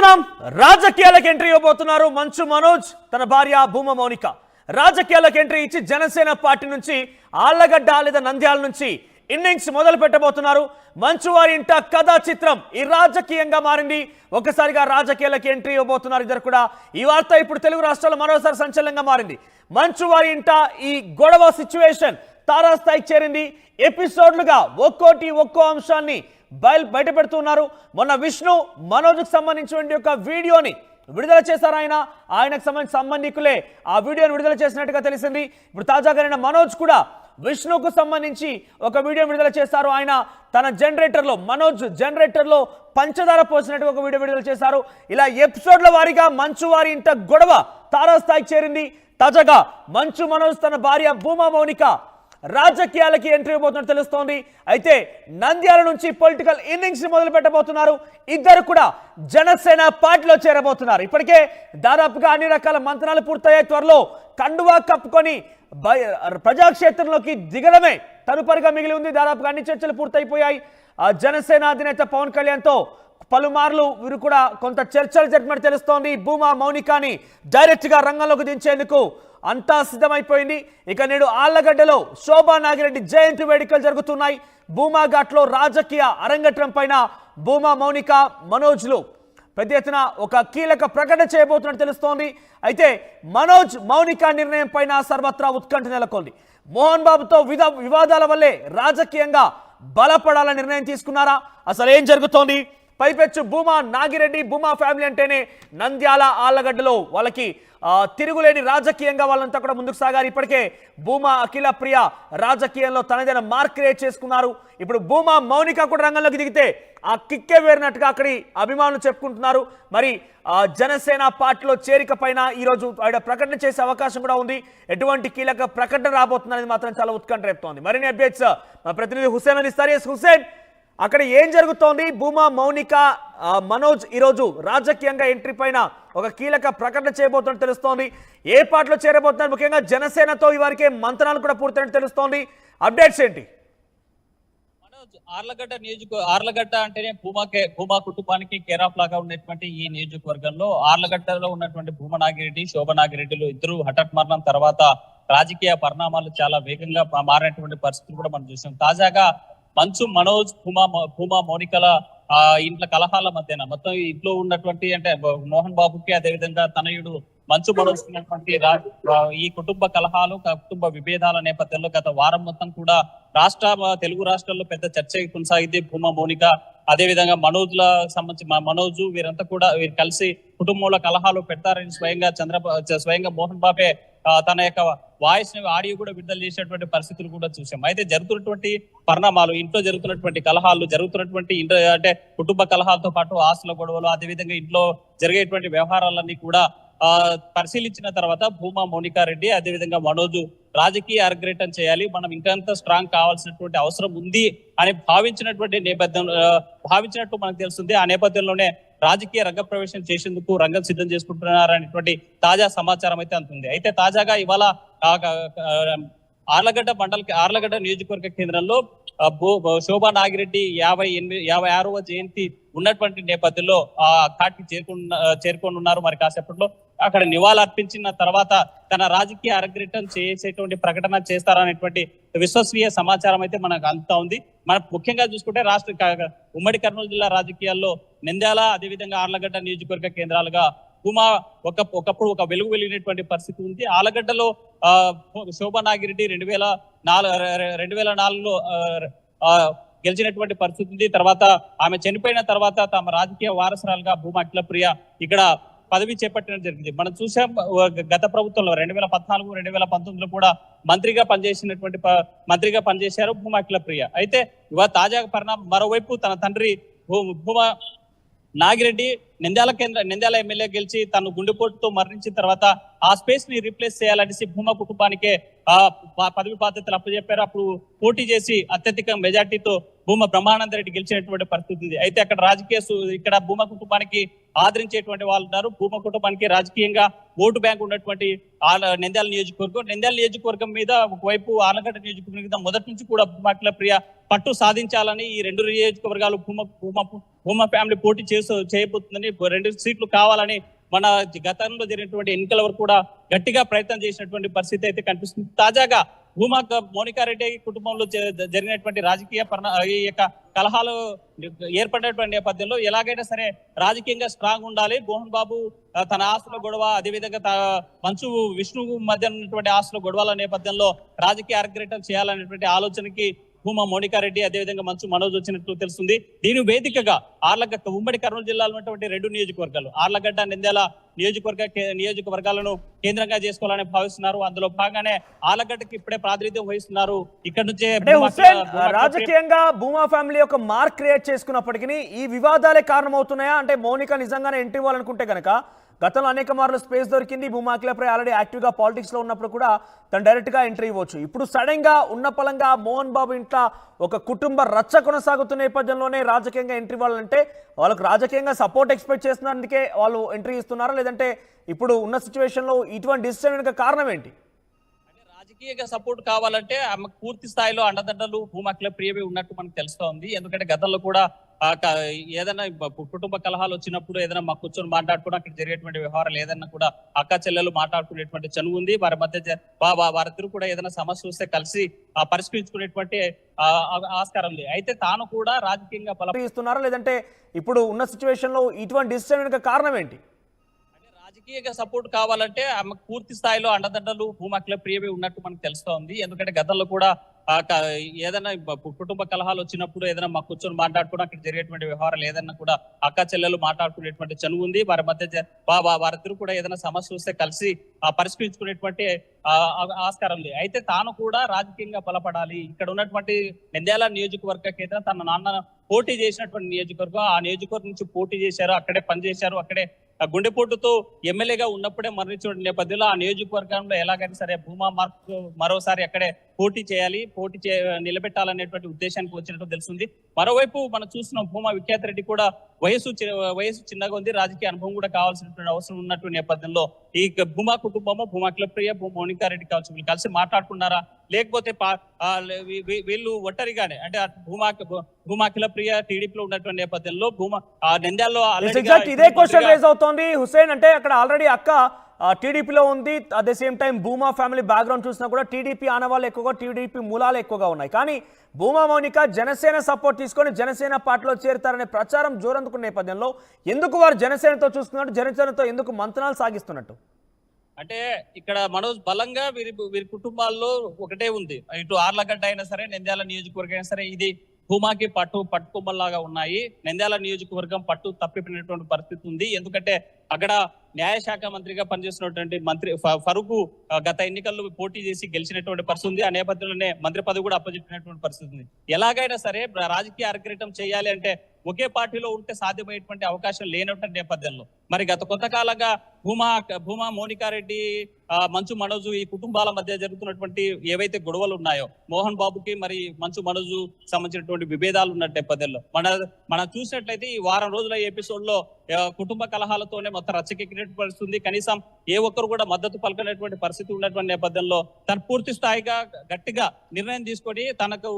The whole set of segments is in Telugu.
చూస్తున్నాం రాజకీయాలకు ఎంట్రీ ఇవ్వబోతున్నారు మంచు మనోజ్ తన భార్య భూమా మౌనిక రాజకీయాలకు ఎంట్రీ ఇచ్చి జనసేన పార్టీ నుంచి ఆళ్లగడ్డ లేదా నంద్యాల నుంచి ఇన్నింగ్స్ మొదలు పెట్టబోతున్నారు మంచు వారి ఇంట కథా చిత్రం ఈ రాజకీయంగా మారింది ఒకసారిగా రాజకీయాలకు ఎంట్రీ ఇవ్వబోతున్నారు ఇద్దరు కూడా ఈ వార్త ఇప్పుడు తెలుగు రాష్ట్రాల్లో మరోసారి సంచలనంగా మారింది మంచు వారి ఇంట ఈ గొడవ సిచ్యువేషన్ తారాస్థాయికి చేరింది ఎపిసోడ్లుగా ఒక్కో అంశాన్ని బయట పెడుతున్నారు మొన్న విష్ణు మనోజ్కి సంబంధించిన ఒక వీడియోని విడుదల చేశారు ఆయనకు సంబంధించిన సంబంధికులే ఆ వీడియోని విడుదల చేసినట్టుగా తెలిసింది ఇప్పుడు తాజాగా మనోజ్ కూడా విష్ణుకు సంబంధించి ఒక వీడియో విడుదల చేశారు ఆయన తన జనరేటర్లో మనోజ్ జనరేటర్లో పంచదార పోసినట్టుగా ఒక వీడియో విడుదల చేశారు ఇలా ఎపిసోడ్ల వారీగా మంచు వారి ఇంట గొడవ తారాస్థాయికి చేరింది తాజాగా మంచు మనోజ్ తన భార్య భూమా మౌనిక రాజకీయాలకి ఎంట్రీ ఇవ్వబోతున్నట్టు తెలుస్తోంది అయితే నంద్యాల నుంచి పొలిటికల్ ఇన్నింగ్స్ మొదలు పెట్టబోతున్నారు ఇద్దరు కూడా జనసేన పార్టీలో చేరబోతున్నారు ఇప్పటికే దాదాపుగా అన్ని రకాల మంత్రాలు పూర్తయ్యాయి త్వరలో కండువా కప్పుకొని ప్రజాక్షేత్రంలోకి దిగడమే తదుపరిగా మిగిలి ఉంది దాదాపుగా అన్ని చర్చలు పూర్తయిపోయాయి జనసేన అధినేత పవన్ కళ్యాణ్తో పలుమార్లు వీరు కూడా కొంత చర్చలు జరిపినట్టు తెలుస్తోంది భూమా మౌనికాని డైరెక్ట్ గా రంగంలోకి దించేందుకు అంతా సిద్ధమైపోయింది ఇక నేడు ఆళ్లగడ్డలో శోభా నాగిరెడ్డి జయంతి వేడుకలు జరుగుతున్నాయి భూమా ఘాట్లో రాజకీయ అరంగేట్రం పైన భూమా మౌనిక మనోజ్లు పెద్ద ఎత్తున ఒక కీలక ప్రకటన చేయబోతున్నట్టు తెలుస్తోంది అయితే మనోజ్ మౌనిక నిర్ణయం పైన సర్వత్రా ఉత్కంఠ నెలకొంది మోహన్ బాబుతో వివాదాల వల్లే రాజకీయంగా బలపడాలని నిర్ణయం తీసుకున్నారా అసలు ఏం జరుగుతోంది పైపెచ్చు భూమా నాగిరెడ్డి భూమా ఫ్యామిలీ అంటేనే నంద్యాల ఆళ్లగడ్డలో వాళ్ళకి తిరుగులేని రాజకీయంగా వాళ్ళంతా కూడా ముందుకు సాగారు ఇప్పటికే భూమా అఖిల ప్రియ రాజకీయంలో తనదైన మార్క్ క్రియేట్ చేసుకున్నారు ఇప్పుడు భూమా మౌనిక కూడా రంగంలోకి దిగితే ఆ కిక్కే వేరినట్టుగా అక్కడి అభిమానులు చెప్పుకుంటున్నారు మరి జనసేన పార్టీలో చేరిక పైన ఈరోజు ఆయన ప్రకటన చేసే అవకాశం కూడా ఉంది ఎటువంటి కీలక ప్రకటన రాబోతుంది అనేది మాత్రం చాలా ఉత్కంఠ రేపుతోంది మరిన్ని అప్డేట్స్ మా ప్రతినిధి హుసేన్ అందిస్తారు హుసేన్ అక్కడ ఏం జరుగుతోంది భూమా మౌనిక మనోజ్ ఈరోజు రాజకీయంగా ఎంట్రీ పైన ఒక కీలక ప్రకటన చేయబోతున్నట్టు తెలుస్తోంది ఏ పార్టీలో చేరబోతున్నారు ముఖ్యంగా జనసేనతో ఇవరికే మంత్రాలు కూడా పూర్తయినట్టు తెలుస్తోంది అప్డేట్స్ ఏంటి మనోజ్ ఆర్లగడ్డ అంటేనే భూమా కుటుంబానికి కేర్ ఆఫ్ లాగా ఉన్నటువంటి ఈ నియోజకవర్గంలో ఆర్లగడ్డలో ఉన్నటువంటి భూమా నాగిరెడ్డి శోభా నాగిరెడ్డిలు ఇద్దరు హఠాత్ మరణం తర్వాత రాజకీయ పరిణామాలు చాలా వేగంగా మారినటువంటి పరిస్థితులు కూడా మనం చూసాం తాజాగా మంచు మనోజ్ భూమా మౌనికల ఇంట్లో కలహాల మధ్యన మొత్తం ఇంట్లో ఉన్నటువంటి అంటే మోహన్ బాబుకి అదేవిధంగా తనయుడు మంచు మనోజ్ ఈ కుటుంబ కలహాలు కుటుంబ విభేదాల నేపథ్యంలో గత వారం మొత్తం కూడా తెలుగు రాష్ట్రాల్లో పెద్ద చర్చ కొనసాగింది భూమా మౌనిక అదేవిధంగా మనోజ్ల సంబంధించి మనోజ్ వీరంతా కూడా వీరు కలిసి కుటుంబంలో కలహాలు పెడతారని స్వయంగా మోహన్ బాబే తన యొక్క వాయిస్ ఆడియో కూడా విడుదల చేసినటువంటి పరిస్థితులు కూడా చూసాం అయితే జరుగుతున్నటువంటి పరిణామాలు ఇంట్లో జరుగుతున్నటువంటి కలహాలు జరుగుతున్నటువంటి అంటే కుటుంబ కలహాలతో పాటు ఆస్తుల గొడవలు అదేవిధంగా ఇంట్లో జరిగేటువంటి వ్యవహారాలన్నీ కూడా పరిశీలించిన తర్వాత భూమా మౌనికా రెడ్డి అదేవిధంగా మనోజ్ రాజకీయ అరంగేట్రం చేయాలి మనం ఇంకంత స్ట్రాంగ్ కావాల్సినటువంటి అవసరం ఉంది అని భావించినట్టు మనకు తెలుస్తుంది ఆ నేపథ్యంలోనే రాజకీయ రంగ ప్రవేశం చేసేందుకు రంగం సిద్ధం చేసుకుంటున్నారనేటువంటి తాజా సమాచారం అయితే అందుతుంది అయితే తాజాగా ఇవాళ ఆర్లగడ్డ నియోజకవర్గ కేంద్రంలో శోభా నాగిరెడ్డి 56వ జయంతి ఉన్నటువంటి నేపథ్యంలో ఆ ఘాట్కి చేరుకొని ఉన్నారు మరి కాసేపట్లో అక్కడ నివాళులు అర్పించిన తర్వాత తన రాజకీయ అరంగేట్రం చేసేటువంటి ప్రకటన చేస్తారనేటువంటి విశ్వసనీయ సమాచారం అయితే మనకు అందుతా ఉంది మనం ముఖ్యంగా చూసుకుంటే ఉమ్మడి కర్నూలు జిల్లా రాజకీయాల్లో నంద్యాల అదేవిధంగా ఆర్లగడ్డ నియోజకవర్గ కేంద్రాలుగా భూమా ఒకప్పుడు ఒక వెలుగు వెలిగినటువంటి పరిస్థితి ఉంది ఆలగడ్డలో శోభా నాగిరెడ్డి 2004లో గెలిచినటువంటి పరిస్థితి ఉంది తర్వాత ఆమె చనిపోయిన తర్వాత తమ రాజకీయ వారసురాలుగా భూమా అఖిల ప్రియ ఇక్కడ పదవి చేపట్టడం జరిగింది మనం చూసాం గత ప్రభుత్వంలో 2014 2019లో కూడా మంత్రిగా పనిచేశారు భూమా అఖిల ప్రియ అయితే ఇవాళ తాజాగా పరిణామం మరోవైపు తన తండ్రి భూమా నాగిరెడ్డి నంద్యాల ఎమ్మెల్యే గెలిచి తను గుండెపోటుతో మరణించిన తర్వాత ఆ స్పేస్ ని రీప్లేస్ చేయాలనేసి భూమా కుటుంబానికే పదవి బాధ్యతలు అప్పచెప్పారు అప్పుడు పోటీ చేసి అత్యధిక మెజార్టీతో భూమా బ్రహ్మానంద రెడ్డి గెలిచినటువంటి పరిస్థితి ఉంది అయితే అక్కడ ఇక్కడ భూమా కుటుంబానికి ఆదరించేటువంటి వాళ్ళు ఉన్నారు. భూమా కుటుంబానికి రాజకీయంగా ఓటు బ్యాంక్ ఉన్నటువంటి నంద్యాల నియోజకవర్గం మీద ఒకవైపు ఆర్లగడ్డ నియోజకవర్గం మీద మొదటి నుంచి కూడా భూమా అఖిలప్రియ పట్టు సాధించాలని ఈ రెండు నియోజకవర్గాలు భూమా ఫ్యామిలీ పోటీ చేయబోతుందని 2 సీట్లు కావాలని మన గతంలో జరిగినటువంటి ఎన్నికల వరకు కూడా గట్టిగా ప్రయత్నం చేసినటువంటి పరిస్థితి అయితే కనిపిస్తుంది. తాజాగా భూమా మోనికారెడ్డి కుటుంబంలో జరిగినటువంటి రాజకీయ ఈ యొక్క కలహాలు ఏర్పడినటువంటి నేపథ్యంలో ఎలాగైనా సరే రాజకీయంగా స్ట్రాంగ్ ఉండాలి. మోహన్ బాబు తన ఆస్తుల గొడవ, అదేవిధంగా మంచు విష్ణు మధ్య ఉన్నటువంటి ఆస్తుల గొడవల నేపథ్యంలో రాజకీయ అర్గరేటం చేయాలనేటువంటి ఆలోచనకి భూమా మోనికారెడ్డి అదేవిధంగా మంచు మనోజ్ వచ్చినట్లు తెలుస్తుంది. దీని వేదికగా ఉమ్మడి కర్నూలు జిల్లాలో ఉన్నటువంటి 2 నియోజకవర్గాలు ఆర్లగడ్డ నంద్యాల నియోజకవర్గాలను కేంద్రంగా చేసుకోవాలని భావిస్తున్నారు. అందులో భాగంగానే ఆర్లగడ్డకి ఇప్పుడే ప్రాతినిధ్యం వహిస్తున్నారు. ఇక్కడ నుంచే రాజకీయంగా భూమా ఫ్యామిలీ ఒక మార్క్ క్రియేట్ చేసుకున్నప్పటికీ ఈ వివాదాలే కారణమవుతున్నాయా? అంటే మౌనిక నిజంగానే ఎంట్రీ ఇవ్వాలనుకుంటే కనుక గతంలో అనేక మార్లు స్పేస్ దొరికింది. భూమా అఖిలప్రియ ఆల్రెడీ యాక్టివ్గా పాలిటిక్స్లో ఉన్నప్పుడు కూడా తను డైరెక్ట్గా ఎంట్రీ ఇవ్వచ్చు. ఇప్పుడు సడన్గా ఉన్న పలంగా మోహన్ బాబు ఇంట్లో ఒక కుటుంబ రచ్చ కొనసాగుతున్న నేపథ్యంలోనే రాజకీయంగా ఎంట్రీ ఇవ్వాలంటే వాళ్ళకు రాజకీయంగా సపోర్ట్ ఎక్స్పెక్ట్ చేస్తున్నందుకే వాళ్ళు ఎంట్రీ ఇస్తున్నారా, లేదంటే ఇప్పుడు ఉన్న సిచ్యువేషన్లో ఇటువంటి డిసిషన్ వెనుక కారణం ఏంటి? రాజకీయంగా సపోర్ట్ కావాలంటే ఆమెకు పూర్తి స్థాయిలో అండదండలు భూమా అఖిలప్రియవి ఉన్నట్టు మనకు తెలుస్తోంది. ఎందుకంటే గతంలో కూడా ఏదైనా కుటుంబ కలహాలు వచ్చినప్పుడు ఏదైనా మాకు కూర్చొని మాట్లాడుకుని అక్కడ జరిగేటువంటి వ్యవహారాలు ఏదైనా కూడా అక్క చెల్లెలు మాట్లాడుకునేటువంటి చనువు ఉంది. వారి మధ్య వారిద్దరు కూడా ఏదైనా సమస్య వస్తే కలిసి పరిష్కరించుకునేటువంటి ఆస్కారం ఉంది. అయితే తాను కూడా రాజకీయంగా ఇస్తున్నారా, లేదంటే ఇప్పుడు ఉన్న సిచ్యువేషన్ లో ఇటువంటి డిసిషన్ వెనుక కారణం ఏంటి? రాజకీయంగా సపోర్ట్ కావాలంటే ఆమెకు పూర్తి స్థాయిలో అండదండలు భూమా అఖిలప్రియవి ఉన్నట్టు మనకు తెలుస్తోంది. ఎందుకంటే గతంలో కూడా ఏదైనా కుటుంబ కలహాలు వచ్చినప్పుడు ఏదైనా మాకు కూర్చొని మాట్లాడుకుని అక్కడ జరిగేటువంటి వ్యవహారాలు ఏదైనా కూడా అక్క చెల్లెలు మాట్లాడుకునేటువంటి చనువు ఉంది. వారి మధ్య వారిద్దరు కూడా ఏదైనా సమస్య వస్తే కలిసి పరిష్కరించుకునేటువంటి ఆస్కారం ఉంది. అయితే తాను కూడా రాజకీయంగా బలపడాలి. ఇక్కడ ఉన్నటువంటి నంద్యాల నియోజకవర్గ కేంద్రం తన నాన్న పోటీ చేసినటువంటి నియోజకవర్గం, ఆ నియోజకవర్గం నుంచి పోటీ చేశారు, అక్కడే పనిచేశారు, అక్కడే గుండెపోటుతో ఎమ్మెల్యేగా ఉన్నప్పుడే మరణించిన నేపథ్యంలో ఆ నియోజకవర్గంలో ఎలాగైనా సరే భూమా మరోసారి అక్కడే పోటీ చేయాలి, నిలబెట్టాలనేటువంటి ఉద్దేశానికి వచ్చినట్టు తెలుస్తుంది. మరోవైపు మనం చూస్తున్నాం భూమా విఖ్యాత్ రెడ్డి కూడా వయసు చిన్నగా ఉంది, రాజకీయ అనుభవం కూడా కావాల్సినటువంటి అవసరం ఉన్నటువంటి నేపథ్యంలో ఈ భూమా కుటుంబము భూమా అఖిలప్రియ మోనికారెడ్డి కావచ్చు వీళ్ళు కలిసి మాట్లాడుకున్నారా, లేకపోతే వీళ్ళు ఒంటరిగానే అంటే భూమా అఖిలప్రియ టీడీపీలో ఉన్నటువంటి నేపథ్యంలో నంద్యాలలో ఇదే క్వశ్చన్ రేజ్ అవుతోంది హుసేన్. అంటే అక్కడ ఆల్రెడీ అక్క టీడీపీలో ఉంది, at the same time Bhuma family background చూసినా కూడా టీడీపీ ఆనవాళ్ళు ఎక్కువగా, టీడీపీ మూలాలు ఎక్కువగా ఉన్నాయి. కానీ భూమా మౌనిక జనసేన సపోర్ట్ తీసుకొని జనసేన పార్టీలో చేరుతారనే ప్రచారం జోరందుకున్న నేపథ్యంలో ఎందుకు వారు జనసేనతో చూస్తున్నట్టు, జనసేనతో ఎందుకు మంతనాలు సాగిస్తున్నట్టు? అంటే ఇక్కడ మనోజ్ బలంగా వీరి కుటుంబాల్లో ఒకటే ఉంది. ఇటు ఆర్లగడ్డ అయినా సరే నంద్యాల నియోజకవర్గం అయినా సరే ఇది భూమాకి పట్టుకొమ్మల్లాగా ఉన్నాయి. నంద్యాల నియోజకవర్గం పట్టు తప్పిపోయినటువంటి పరిస్థితి ఉంది. ఎందుకంటే అక్కడ న్యాయశాఖ మంత్రిగా పనిచేస్తున్నటువంటి మంత్రి ఫరూక్ గత ఎన్నికల్లో పోటీ చేసి గెలిచినటువంటి పరిస్థితి ఉంది. ఆ నేపథ్యంలోనే మంత్రి పదవి కూడా అప్పచెప్పినటువంటి పరిస్థితి ఉంది. ఎలాగైనా సరే రాజకీయ అర్గరేటం చేయాలి అంటే ఒకే పార్టీలో ఉంటే సాధ్యమయ్యేటువంటి అవకాశం లేనటువంటి నేపథ్యంలో మరి గత కొంతకాలంగా భూమా మోనికారెడ్డి, మంచు మనోజు ఈ కుటుంబాల మధ్య జరుగుతున్నటువంటి ఏవైతే గొడవలు ఉన్నాయో, మోహన్ బాబుకి మరి మంచు మనోజు సంబంధించినటువంటి విభేదాలు ఉన్న నేపథ్యంలో మనం చూసినట్లయితే ఈ వారం రోజుల ఎపిసోడ్ లో కుటుంబ కలహాలతోనే మొత్తం రచ్చకెక్కినటువంటి పరిస్థితి. కనీసం ఏ ఒక్కరు కూడా మద్దతు పలకనటువంటి పరిస్థితి ఉన్నటువంటి నేపథ్యంలో తను పూర్తి స్థాయిగా గట్టిగా నిర్ణయం తీసుకొని తనకు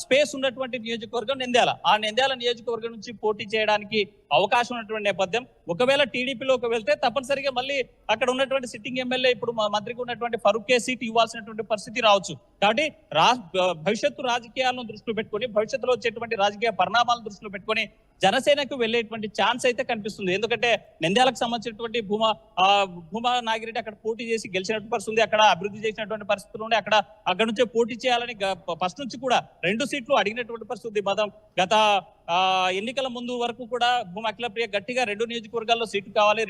స్పేస్ ఉన్నటువంటి నియోజకవర్గం నంద్యాల, ఆ నంద్యాల నియోజకవర్గం నుంచి పోటీ చేయడానికి అవకాశం ఉన్నటువంటి నేపథ్యం. ఒకవేళ టీడీపీలోకి వెళ్తే తప్పనిసరిగా మళ్ళీ అక్కడ ఉన్నటువంటి సిట్టింగ్ ఎమ్మెల్యే ఇప్పుడు మంత్రికి ఉన్నటువంటి ఫరూకే సీట్ ఇవ్వాల్సినటువంటి పరిస్థితి రావచ్చు. కాబట్టి భవిష్యత్తు రాజకీయాలను దృష్టిలో పెట్టుకొని, భవిష్యత్తులో వచ్చేటువంటి రాజకీయ పరిణామాలను దృష్టిలో పెట్టుకొని జనసేనకు వెళ్లేటువంటి ఛాన్స్ అయితే కనిపిస్తుంది. ఎందుకంటే నంద్యాలకు సంబంధించినటువంటి భూమా నాగిరెడ్డి అక్కడ పోటీ చేసి గెలిచినటువంటి పరిస్థితి, అక్కడ అభివృద్ధి చేసినటువంటి పరిస్థితులు ఉండే, అక్కడ నుంచే పోటీ చేయాలని ఫస్ట్ నుంచి కూడా 2 సీట్లు అడిగినటువంటి పరిస్థితి. గత ఎన్నికల ముందు వరకు కూడా భూమా అఖిలప్రియ గట్టిగా 2 నియోజకవర్గాల్లో సీటు కావాలి,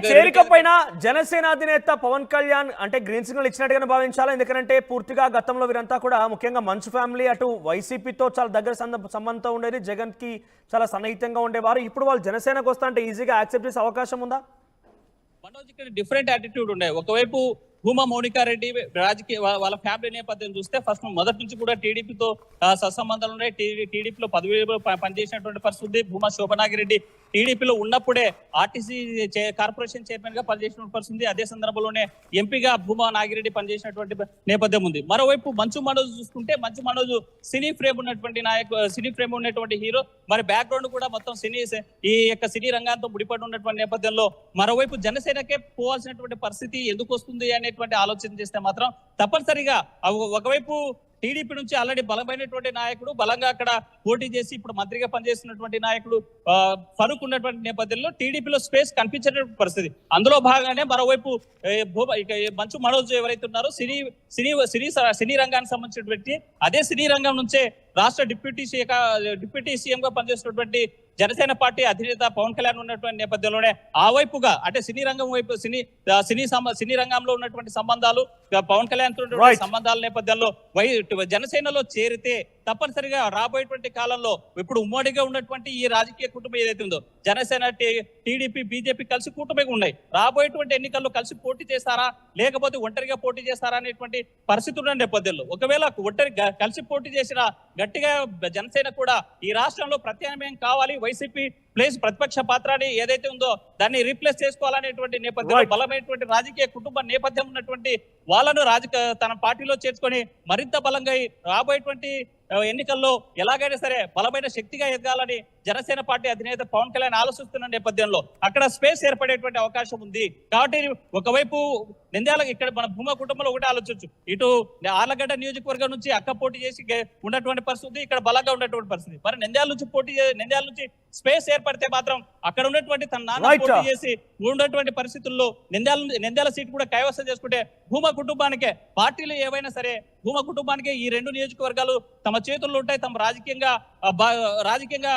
చేరిక పైన జనసేన అధినేత పవన్ కళ్యాణ్ అంటే గ్రీన్ సిగ్నల్ ఇచ్చినట్టుగానే భావించాలి. ఎందుకంటే పూర్తిగా గతంలో వీరంతా కూడా ముఖ్యంగా మంచు ఫ్యామిలీ అటు వైసీపీతో చాలా దగ్గర సంబంధం ఉండేది, జగన్ కి చాలా సన్నిహితంగా ఉండేవారు. ఇప్పుడు వాళ్ళు జనసేనకు వస్తా అంటే ఈజీగా యాక్సెప్ట్ చేసే అవకాశం ఉందా? మనోజ్ ఇక్కడ డిఫరెంట్ యాటిట్యూడ్ ఉండే. ఒకవైపు భూమా మౌనికారెడ్డి రాజకీయ వాళ్ళ ఫ్యామిలీ నేపథ్యం చూస్తే ఫస్ట్ మొదటి నుంచి కూడా టీడీపీతో సత్సంబంధాలు ఉన్నాయి. టీడీపీలో పదవిలో పనిచేసినటువంటి పరిస్థితి. భూమా శోభనాగిరెడ్డి టీడీపీలో ఉన్నప్పుడే ఆర్టీసీ కార్పొరేషన్ చైర్మన్ గా పనిచేసినటువంటి పరిస్థితి. అదే సందర్భంలోనే ఎంపీగా భూమా నాగిరెడ్డి పనిచేసినటువంటి నేపథ్యం ఉంది. మరోవైపు మంచు మనోజ్ చూసుకుంటే మంచు మనోజ్ సినీ ఫ్రేమ్ ఉన్నటువంటి హీరో. మరి బ్యాక్గ్రౌండ్ కూడా మొత్తం ఈ యొక్క సినీ రంగాంతో ముడిపడి ఉన్నటువంటి నేపథ్యంలో మరోవైపు జనసేనకే పోవాల్సినటువంటి పరిస్థితి ఎందుకు వస్తుంది అనేటువంటి ఆలోచన చేస్తే మాత్రం తప్పనిసరిగా ఒకవైపు టీడీపీ నుంచి ఆల్రెడీ బలమైనటువంటి నాయకుడు, బలంగా అక్కడ పోటీ చేసి ఇప్పుడు మంత్రిగా పనిచేస్తున్నటువంటి నాయకుడు ఫరూక్ ఉన్నటువంటి నేపథ్యంలో టీడీపీలో స్పేస్ కనిపించేటువంటి పరిస్థితి. అందులో భాగంగానే మరోవైపు మంచు మనోజ్ ఎవరైతే ఉన్నారో సినీ రంగానికి సంబంధించినటువంటి అదే సినీ రంగం నుంచే రాష్ట్ర డిప్యూటీ సీఎం గా పనిచేస్తున్నటువంటి జనసేన పార్టీ అధినేత పవన్ కళ్యాణ్ ఉన్నటువంటి నేపథ్యంలోనే ఆ వైపుగా అంటే సినీ రంగం వైపు సినీ రంగంలో ఉన్నటువంటి సంబంధాలు, పవన్ కళ్యాణ్ తో సంబంధాల నేపథ్యంలో జనసేనలో చేరితే తప్పనిసరిగా రాబోయేటువంటి కాలంలో ఇప్పుడు ఉమ్మడిగా ఉన్నటువంటి ఈ రాజకీయ కుటుంబం ఏదైతే ఉందో జనసేన, టీడీపీ, బీజేపీ కలిసి కూటమిగా ఉన్నాయి. రాబోయేటువంటి ఎన్నికల్లో కలిసి పోటీ చేస్తారా లేకపోతే ఒంటరిగా పోటీ చేస్తారా అనేటువంటి పరిస్థితి ఉన్న నేపథ్యంలో ఒకవేళ కలిసి పోటీ చేసిన గట్టిగా జనసేన కూడా ఈ రాష్ట్రంలో ప్రత్యామ్నాయం కావాలి, వైసీపీ ప్లేస్ ప్రతిపక్ష పాత్రని ఏదైతే ఉందో దాన్ని రీప్లేస్ చేసుకోవాలనేటువంటి నేపథ్యంలో బలమైనటువంటి రాజకీయ కుటుంబ నేపథ్యం ఉన్నటువంటి వాళ్ళను తన పార్టీలో చేర్చుకొని మరింత బలంగా రాబోయేటువంటి ఎన్నికల్లో ఎలాగైనా సరే బలమైన శక్తిగా ఎదగాలని జనసేన పార్టీ అధినేత పవన్ కళ్యాణ్ ఆలోచిస్తున్న నేపథ్యంలో అక్కడ స్పేస్ ఏర్పడేటువంటి అవకాశం ఉంది. కాబట్టి ఒకవైపు నంద్యాల ఇక్కడ మన భూమా కుటుంబంలో ఒకటే ఆలోచించు, ఇటు ఆర్లగడ్డ నియోజకవర్గం నుంచి అక్క పోటీ చేసి ఉన్నటువంటి పరిస్థితి, ఇక్కడ బలంగా ఉన్నటువంటి పరిస్థితి. మరి నంద్యాల నుంచి స్పేస్ ఏర్పడితే మాత్రం అక్కడ ఉన్నటువంటి తన నాన్న పోటీ చేసి ఉన్నటువంటి పరిస్థితుల్లో నంద్యాల సీట్ కూడా కైవసం చేసుకుంటే భూమా కుటుంబానికే, పార్టీలు ఏవైనా సరే భూమా కుటుంబానికే ఈ రెండు నియోజకవర్గాలు తమ చేతుల్లో ఉంటాయి, తమ రాజకీయంగా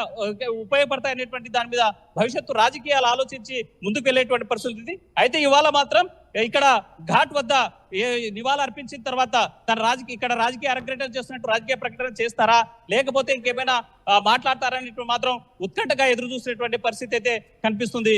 ఉపయోగపడతాయి అనేటువంటి దాని మీద భవిష్యత్తు రాజకీయాలు ఆలోచించి ముందుకు వెళ్ళేటువంటి పరిస్థితి. అయితే ఇవాళ మాత్రం ఇక్కడ ఘాట్ వద్ద నివాళులు అర్పించిన తర్వాత ఇక్కడ రాజకీయ అరగ్రహణ చేస్తున్నట్టు రాజకీయ ప్రకటన చేస్తారా లేకపోతే ఇంకేమైనా మాట్లాడతారా అనేటువంటి మాత్రం ఉత్కంఠగా ఎదురు చూసినటువంటి పరిస్థితి అయితే కనిపిస్తుంది.